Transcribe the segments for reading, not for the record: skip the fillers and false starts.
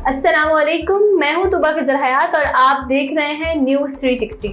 अस्सलामुअलैकुम, मैं हूं तुबा खिजर हयात और आप देख रहे हैं न्यूज़ 360।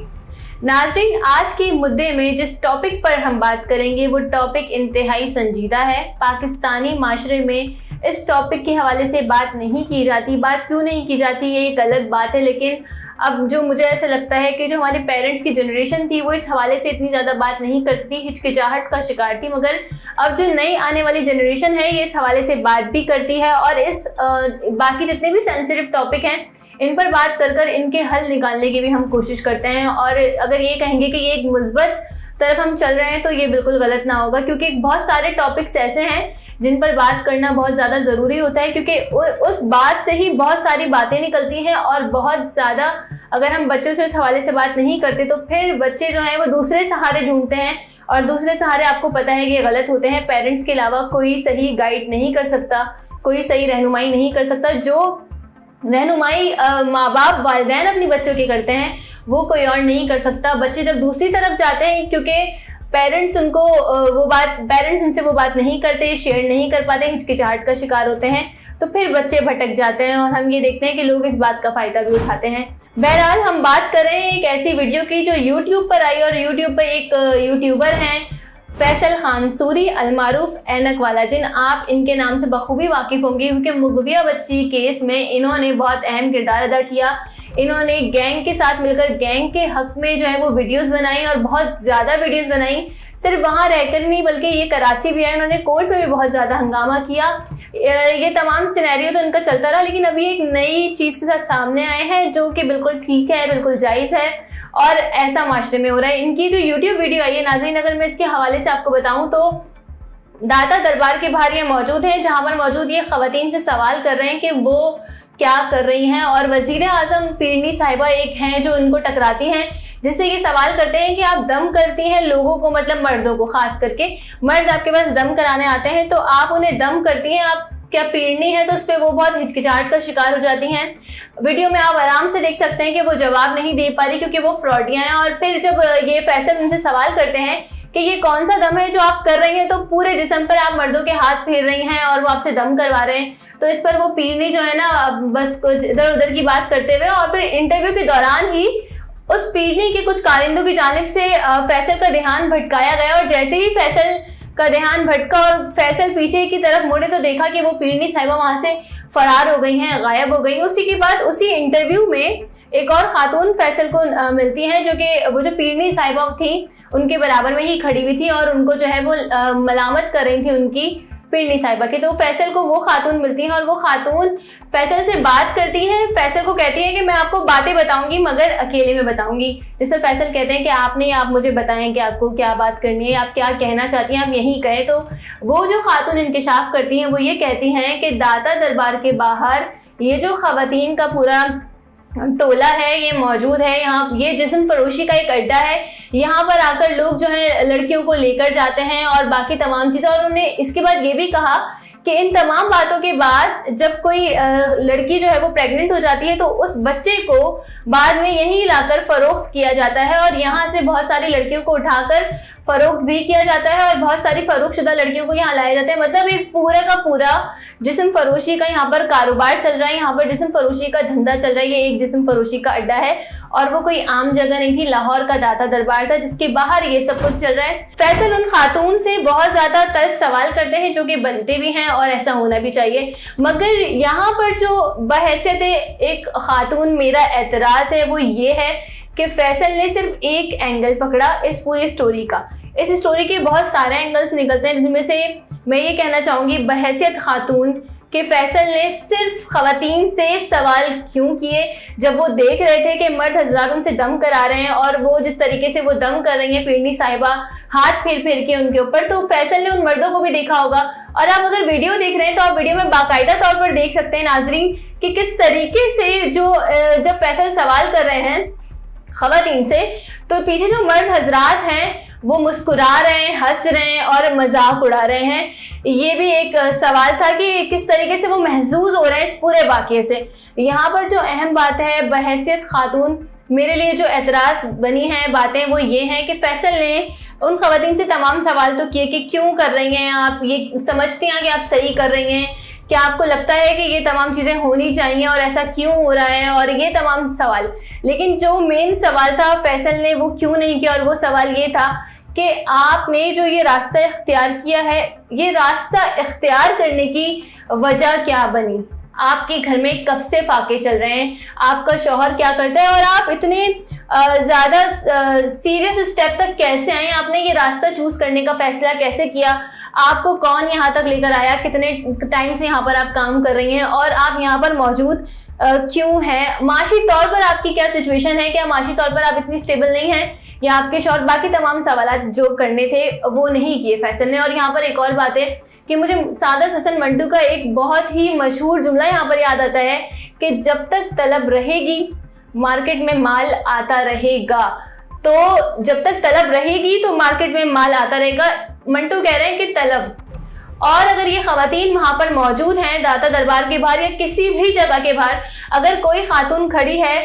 नाज़रीन, आज के मुद्दे में जिस टॉपिक पर हम बात करेंगे वो टॉपिक इंतहाई संजीदा है। पाकिस्तानी माशरे में इस टॉपिक के हवाले से बात नहीं की जाती। बात क्यों नहीं की जाती ये एक अलग बात है, लेकिन अब जो मुझे ऐसा लगता है कि जो हमारे पेरेंट्स की जनरेशन थी वो इस हवाले से इतनी ज़्यादा बात नहीं करती थी, हिचकिचाहट का शिकार थी, मगर अब जो नई आने वाली जनरेशन है ये इस हवाले से बात भी करती है और इस बाकी जितने भी सेंसिटिव टॉपिक हैं इन पर बात कर इनके हल निकालने की भी हम कोशिश करते हैं। और अगर ये कहेंगे कि ये एक मुस्बत तरफ हम चल रहे हैं तो ये बिल्कुल गलत ना होगा, क्योंकि बहुत सारे टॉपिक्स ऐसे हैं जिन पर बात करना बहुत ज़्यादा ज़रूरी होता है, क्योंकि उस बात से ही बहुत सारी बातें निकलती हैं और बहुत ज़्यादा अगर हम बच्चों से उस हवाले से बात नहीं करते तो फिर बच्चे जो हैं वो दूसरे सहारे ढूंढते हैं और दूसरे सहारे आपको पता है कि ये गलत होते हैं। पेरेंट्स के अलावा कोई सही गाइड नहीं कर सकता, कोई सही रहनुमाई नहीं कर सकता। जो रहनुमाई माँ बाप वालिदैन अपनी बच्चों की करते हैं वो कोई और नहीं कर सकता। बच्चे जब दूसरी तरफ जाते हैं क्योंकि पेरेंट्स उनसे वो बात नहीं करते, शेयर नहीं कर पाते, हिचकिचाहट का शिकार होते हैं, तो फिर बच्चे भटक जाते हैं और हम ये देखते हैं कि लोग इस बात का फ़ायदा भी उठाते हैं। बहरहाल हम बात कर रहे हैं एक ऐसी वीडियो की जो यूट्यूब पर आई और यूट्यूब पर एक यूट्यूबर हैं फैसल खान सूरी अलमारूफ ऐनक वाला, जिन आप इनके नाम से बखूबी वाकिफ़ होंगे क्योंकि मुगविया बच्ची केस में इन्होंने बहुत अहम किरदार अदा किया। इन्होंने गैंग के साथ मिलकर गैंग के हक में जो है वो वीडियोस बनाई और बहुत ज़्यादा वीडियोस बनाई। सिर्फ वहाँ रहकर नहीं बल्कि ये कराची भी आए, इन्होंने कोर्ट में भी बहुत ज़्यादा हंगामा किया। ये तमाम सिनेरियो तो इनका चलता रहा, लेकिन अभी एक नई चीज़ के साथ सामने आए हैं जो कि बिल्कुल ठीक है, बिल्कुल जायज़ है और ऐसा माशरे में हो रहा है। इनकी जो यूट्यूब वीडियो आई है नाज़रीन, अगर मैं इसके हवाले से आपको बताऊं तो दाता दरबार के बाहर ये मौजूद हैं, जहां पर मौजूद ये ख़वातीन से सवाल कर रहे हैं कि वो क्या कर रही हैं और वज़ीर आज़म पीरनी साहिबा एक हैं जो उनको टकराती हैं, जिनसे ये सवाल करते हैं कि आप दम करती हैं लोगों को, मतलब मर्दों को, ख़ास करके मर्द आपके पास दम कराने आते हैं तो आप उन्हें दम करती हैं, आप क्या पीड़नी है? तो उस पर वो बहुत हिचकिचाहट का शिकार हो जाती हैं। वीडियो में आप आराम से देख सकते हैं कि वो जवाब नहीं दे पा रही क्योंकि वो फ्रॉडियाँ हैं। और फिर जब ये फैसल उनसे सवाल करते हैं कि ये कौन सा दम है जो आप कर रही हैं, तो पूरे जिस्म पर आप मर्दों के हाथ फेर रही हैं और वो आपसे दम करवा रहे हैं, तो इस पर वो पीड़नी जो है ना बस कुछ इधर उधर की बात करते हुए और फिर इंटरव्यू के दौरान ही उस पीड़नी के कुछ कारिंदों की जानिब से फैसल का ध्यान भटकाया गया और जैसे ही फैसल का ध्यान भटका और फैसल पीछे की तरफ मुड़े तो देखा कि वो पीरनी साहिबा वहां से फरार हो गई हैं, गायब हो गई। उसी के बाद उसी इंटरव्यू में एक और खातून फैसल को मिलती हैं जो कि वो जो पीरनी साहिबा थी उनके बराबर में ही खड़ी हुई थी और उनको जो है वो मलामत कर रही थी उनकी पीरनी साहिबा की। तो फैसल को वो खातून मिलती हैं और वो खातून फैसल से बात करती हैं, फैसल को कहती हैं कि मैं आपको बातें बताऊंगी मगर अकेले में बताऊंगी। जिसमें फैसल कहते हैं कि आप मुझे बताएं कि आपको क्या बात करनी है, आप क्या कहना चाहती हैं, आप यहीं कहें। तो वो जो खातून इंकिशाफ करती हैं वो ये कहती हैं कि दाता दरबार के बाहर ये जो ख़वातीन का पूरा टोला है ये मौजूद है, यहाँ ये जिस्म फरोशी का एक अड्डा है, यहाँ पर आकर लोग जो है लड़कियों को लेकर जाते हैं और बाकी तमाम चीज़ें। और उन्होंने इसके बाद ये भी कहा कि इन तमाम बातों के बाद जब कोई लड़की जो है वो प्रेग्नेंट हो जाती है तो उस बच्चे को बाद में यहीं लाकर फ़रोख्त किया जाता है और यहाँ से बहुत सारी लड़कियों को उठाकर फ़रोख्त भी किया जाता है और बहुत सारी फ़रोख्तशुदा लड़कियों को यहाँ लाया जाता है। मतलब एक पूरा का पूरा जिस्म फरोशी का यहाँ पर कारोबार चल रहा है, यहाँ पर जिस्म फरोशी का धंधा चल रहा है। ये एक जिस्म फरोशी का अड्डा है और वो कोई आम जगह नहीं थी, लाहौर का दाता दरबार था जिसके बाहर ये सब कुछ चल रहा है। फैसल उन खातून से बहुत ज़्यादा तल्ख सवाल करते हैं जो कि बनते भी हैं और ऐसा होना भी चाहिए, मगर यहाँ पर जो बहैसियत एक खातून मेरा एतराज़ है वो ये है कि फैसल ने सिर्फ एक एंगल पकड़ा इस पूरी स्टोरी का। इस स्टोरी के बहुत सारे एंगल्स निकलते हैं, जिनमें से मैं ये कहना चाहूँगी बहैसियत खातून कि फैसल ने सिर्फ ख़वातीन से सवाल क्यों किए जब वो देख रहे थे कि मर्द हजरात उनसे दम करा रहे हैं और वो जिस तरीके से वो दम कर रही हैं पीरनी साहिबा हाथ फेर फेर के उनके ऊपर, तो फैसल ने उन मर्दों को भी देखा होगा। और आप अगर वीडियो देख रहे हैं तो आप वीडियो में बाकायदा तौर पर देख सकते हैं नाजरीन कि किस तरीके से जब फैसल सवाल कर रहे हैं ख़वातीन से तो पीछे जो मर्द हजरात हैं वो मुस्कुरा रहे हैं, हंस रहे हैं और मजाक उड़ा रहे हैं। ये भी एक सवाल था कि किस तरीके से वो महजूज हो रहे हैं इस पूरे वाक़े से। यहाँ पर जो अहम बात है बहैसियत खातून मेरे लिए जो एतराज़ बनी है बातें वो ये हैं कि फैसल ने उन ख़वातीन से तमाम सवाल तो किए कि क्यों कर रही हैं आप, ये समझती हैं कि आप सही कर रही हैं, क्या आपको लगता है कि ये तमाम चीजें होनी चाहिए और ऐसा क्यों हो रहा है, और ये तमाम सवाल। लेकिन जो मेन सवाल था फैसल ने वो क्यों नहीं किया, और वो सवाल ये था कि आपने जो ये रास्ता इख्तियार किया है, ये रास्ता इख्तियार करने की वजह क्या बनी। आपके घर में कब से फाके चल रहे हैं, आपका शौहर क्या करता है, और आप इतने ज़्यादा सीरियस स्टेप तक कैसे आए, आपने ये रास्ता चूज करने का फैसला कैसे किया, आपको कौन यहाँ तक लेकर आया, कितने टाइम से यहाँ पर आप काम कर रही हैं, और आप यहाँ पर मौजूद क्यों हैं, माशी तौर पर आपकी क्या सिचुएशन है, क्या माशी तौर पर आप इतनी स्टेबल नहीं हैं, या आपके शौहर। बाकी तमाम सवाल जो करने थे वो नहीं किए फैसल ने। और यहाँ पर एक और बात है कि मुझे सादत हसन मंटू का एक बहुत ही मशहूर जुमला यहाँ पर याद आता है कि जब तक तलब रहेगी मार्केट में माल आता रहेगा। तो जब तक तलब रहेगी तो मार्केट में माल आता रहेगा। मंटू कह रहे हैं कि तलब, और अगर ये खवातीन वहां पर मौजूद हैं दाता दरबार के बाहर या किसी भी जगह के बाहर, अगर कोई खातून खड़ी है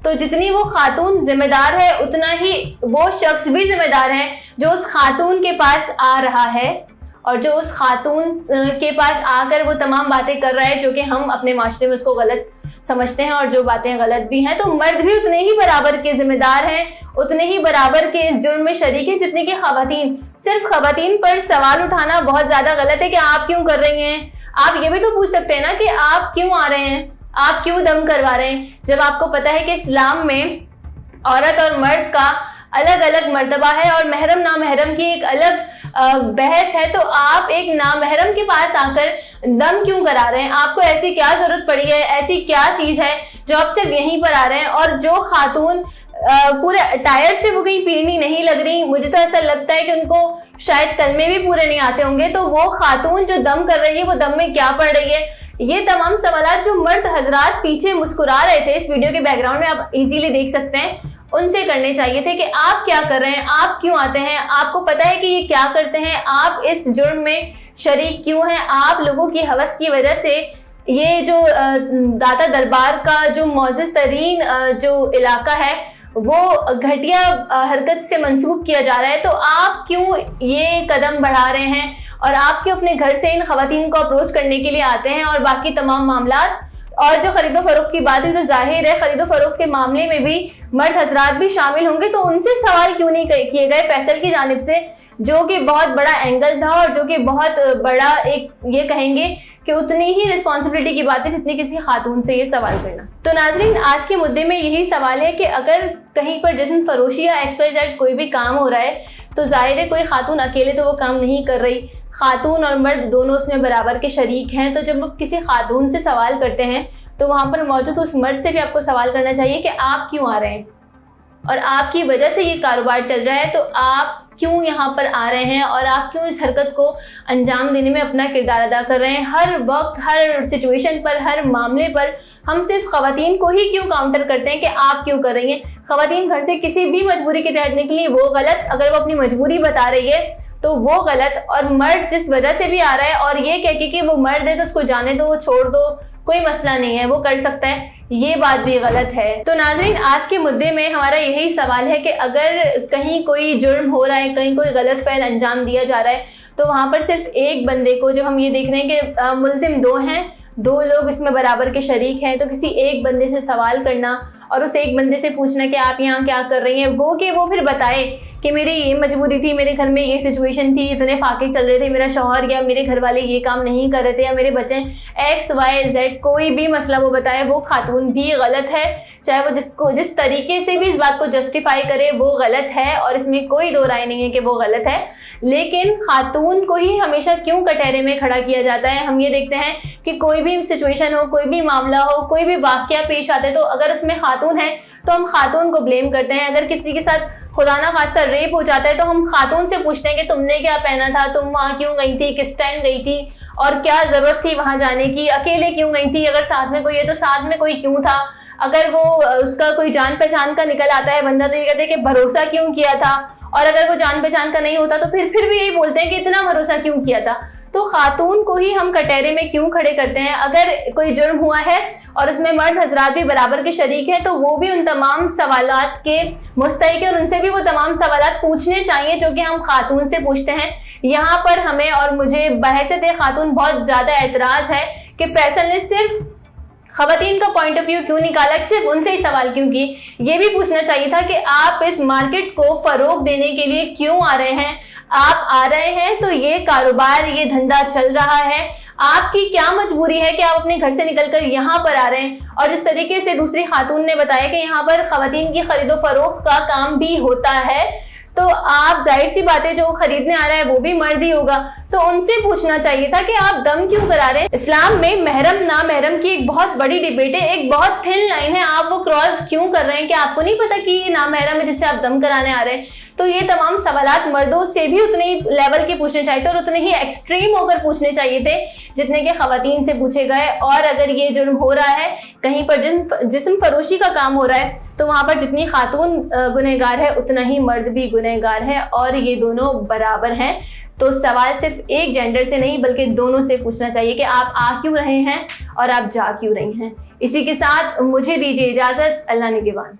तो जितनी वो खातून जिम्मेदार है उतना ही वो शख्स भी जिम्मेदार है जो उस खातून के पास आ रहा है, और जो उस खातून के पास आकर वो तमाम बातें कर रहा है जो कि हम अपने माशरे में उसको गलत समझते हैं, और जो बातें गलत भी हैं। तो मर्द भी उतने ही बराबर के जिम्मेदार हैं, उतने ही बराबर के इस जुर्म में शरीक हैं जितने की खवातीन। सिर्फ खवातीन पर सवाल उठाना बहुत ज्यादा गलत है कि आप क्यों कर रही हैं। आप ये भी तो पूछ सकते हैं ना कि आप क्यों आ रहे हैं, आप क्यों दम करवा रहे हैं, जब आपको पता है कि इस्लाम में औरत और मर्द का अलग अलग मर्तबा है और महरम नामहरम की एक अलग बहस है। तो आप एक नामहरम के पास आकर दम क्यों करा रहे हैं, आपको ऐसी क्या जरूरत पड़ी है, ऐसी क्या चीज है जो आप सिर्फ यहीं पर आ रहे हैं। और जो खातून पूरे अटायर से वो कहीं पीढ़नी नहीं लग रही, मुझे तो ऐसा लगता है कि उनको शायद कलमे भी पूरे नहीं आते होंगे, तो वो खातून जो दम कर रही है वो दम में क्या पड़ रही है। ये तमाम सवाल जो मर्द हजरात पीछे मुस्कुरा रहे थे इस वीडियो के बैकग्राउंड में आप इजीली देख सकते हैं, उनसे करने चाहिए थे कि आप क्या कर रहे हैं, आप क्यों आते हैं, आपको पता है कि ये क्या करते हैं, आप इस जुर्म में शरीक क्यों हैं। आप लोगों की हवस की वजह से ये जो दाता दरबार का जो मौजूद तरीन जो इलाका है वो घटिया हरकत से मंसूब किया जा रहा है। तो आप क्यों ये कदम बढ़ा रहे हैं, और आप क्यों अपने घर से इन खवातीन को अप्रोच करने के लिए आते हैं। और बाकी तमाम मामलात, और जो खरीदो फरोख्त की बात है तो जाहिर है खरीदो फरोख्त के मामले में भी मर्द हजरात भी शामिल होंगे, तो उनसे सवाल क्यों नहीं किए गए फैसल की जानिब से, जो कि बहुत बड़ा एंगल था और जो कि बहुत बड़ा एक ये कहेंगे कि उतनी ही रिस्पॉन्सिबिलिटी की बात है जितनी किसी खातून से ये सवाल करना। तो नाजरीन, आज के मुद्दे में यही सवाल है कि अगर कहीं पर जिस्म फरोशी या XYZ कोई भी काम हो रहा है तो जाहिर है कोई खातून अकेले तो वो काम नहीं कर रही, खातून और मर्द दोनों उसमें बराबर के शरीक हैं। तो जब आप किसी खातून से सवाल करते हैं तो वहाँ पर मौजूद उस मर्द से भी आपको सवाल करना चाहिए कि आप क्यों आ रहे हैं, और आपकी वजह से ये कारोबार चल रहा है तो आप क्यों यहाँ पर आ रहे हैं, और आप क्यों इस हरकत को अंजाम देने में अपना किरदार अदा कर रहे हैं। हर वक्त, हर सिचुएशन पर, हर मामले पर हम सिर्फ खवातीन को ही क्यों काउंटर करते हैं कि आप क्यों कर रही हैं। खवातीन घर से किसी भी मजबूरी के तहत निकली वो गलत, अगर वो अपनी मजबूरी बता रही है तो वो गलत, और मर्द जिस वजह से भी आ रहा है और ये कह के कि वो मर्द है तो उसको जाने दो, छोड़ दो, कोई मसला नहीं है, वो कर सकता है, ये बात भी गलत है। तो नाज़रीन, आज के मुद्दे में हमारा यही सवाल है कि अगर कहीं कोई जुर्म हो रहा है, कहीं कोई गलत फ़ैल अंजाम दिया जा रहा है, तो वहाँ पर सिर्फ एक बंदे को, जब हम ये देख रहे हैं कि मुल्जिम दो हैं, दो लोग इसमें बराबर के शरीक हैं, तो किसी एक बंदे से सवाल करना और उस एक बंदे से पूछना कि आप यहाँ क्या कर रही हैं, गो कि वो फिर बताए कि मेरी ये मजबूरी थी, मेरे घर में ये सिचुएशन थी, इतने फाके चल रहे थे, मेरा शौहर या मेरे घर वाले ये काम नहीं कर रहे थे, या मेरे बच्चे XYZ कोई भी मसला वो बताए, वो खातून भी गलत है। चाहे वो जिस तरीके से भी इस बात को जस्टिफाई करे वो गलत है, और इसमें कोई दो राय नहीं है कि वो गलत है। लेकिन खातून को ही हमेशा क्यों कटहरे में खड़ा किया जाता है। हम ये देखते हैं कि कोई भी सिचुएशन हो, कोई भी मामला हो, कोई भी वाकया पेश आते तो अगर उसमें खातून है तो हम खातून को ब्लेम करते हैं। अगर किसी के साथ खुदा ना खास्ता रेप हो जाता है तो हम खातून से पूछते हैं कि तुमने क्या पहना था, तुम वहाँ क्यों गई थी, किस टाइम गई थी, और क्या जरूरत थी वहाँ जाने की, अकेले क्यों गई थी, अगर साथ में कोई है तो साथ में कोई क्यों था, अगर वो उसका कोई जान पहचान का निकल आता है बंदा तो ये कहते हैं कि भरोसा क्यों किया था, और अगर वो जान पहचान का नहीं होता तो फिर भी यही बोलते हैं कि इतना भरोसा क्यों किया था। तो खातून को ही हम कटहरे में क्यों खड़े करते हैं। अगर कोई जुर्म हुआ है और उसमें मर्द हजरात भी बराबर के शरीक हैं तो वो भी उन तमाम सवालात के मुस्तहिक है और उनसे भी वो तमाम सवालात पूछने चाहिए जो कि हम खातून से पूछते हैं। यहाँ पर हमें और मुझे बहसत खातून बहुत ज्यादा एतराज है कि फैसल ने सिर्फ खवातीन का पॉइंट ऑफ व्यू क्यों निकाला, सिर्फ उनसे ही सवाल क्यों किए। ये भी पूछना चाहिए था कि आप इस मार्केट को फरोग देने के लिए क्यों आ रहे हैं। आप आ रहे हैं तो ये कारोबार, ये धंधा चल रहा है, आपकी क्या मजबूरी है कि आप अपने घर से निकलकर यहाँ पर आ रहे हैं। और जिस तरीके से दूसरी खातून ने बताया कि यहाँ पर खवातीन की खरीदो फरोख्त का काम भी होता है, तो आप जाहिर सी बात है जो खरीदने आ रहा है वो भी मर्द ही होगा, तो उनसे पूछना चाहिए था कि आप दम क्यों करा रहे हैं। इस्लाम में महरम ना महरम की एक बहुत बड़ी डिबेट है, एक बहुत थिन लाइन है, आप वो क्रॉस क्यों कर रहे हैं कि आपको नहीं पता कि ये ना महरम है जिससे आप दम कराने आ रहे हैं। तो ये तमाम सवालात मर्दों से भी उतने ही लेवल के पूछने चाहिए थे और उतने ही एक्सट्रीम होकर पूछने चाहिए थे जितने के खवातीन से पूछे गए। और अगर ये जुर्म हो रहा है, कहीं पर जिस्म फरोशी का काम हो रहा है, तो वहां पर जितनी खातून गुनहगार है उतना ही मर्द भी गुनहगार है और ये दोनों बराबर हैं। तो सवाल सिर्फ एक जेंडर से नहीं बल्कि दोनों से पूछना चाहिए कि आप आ क्यों रहे हैं और आप जा क्यों रही हैं। इसी के साथ मुझे दीजिए इजाजत। अल्लाह निगहबान।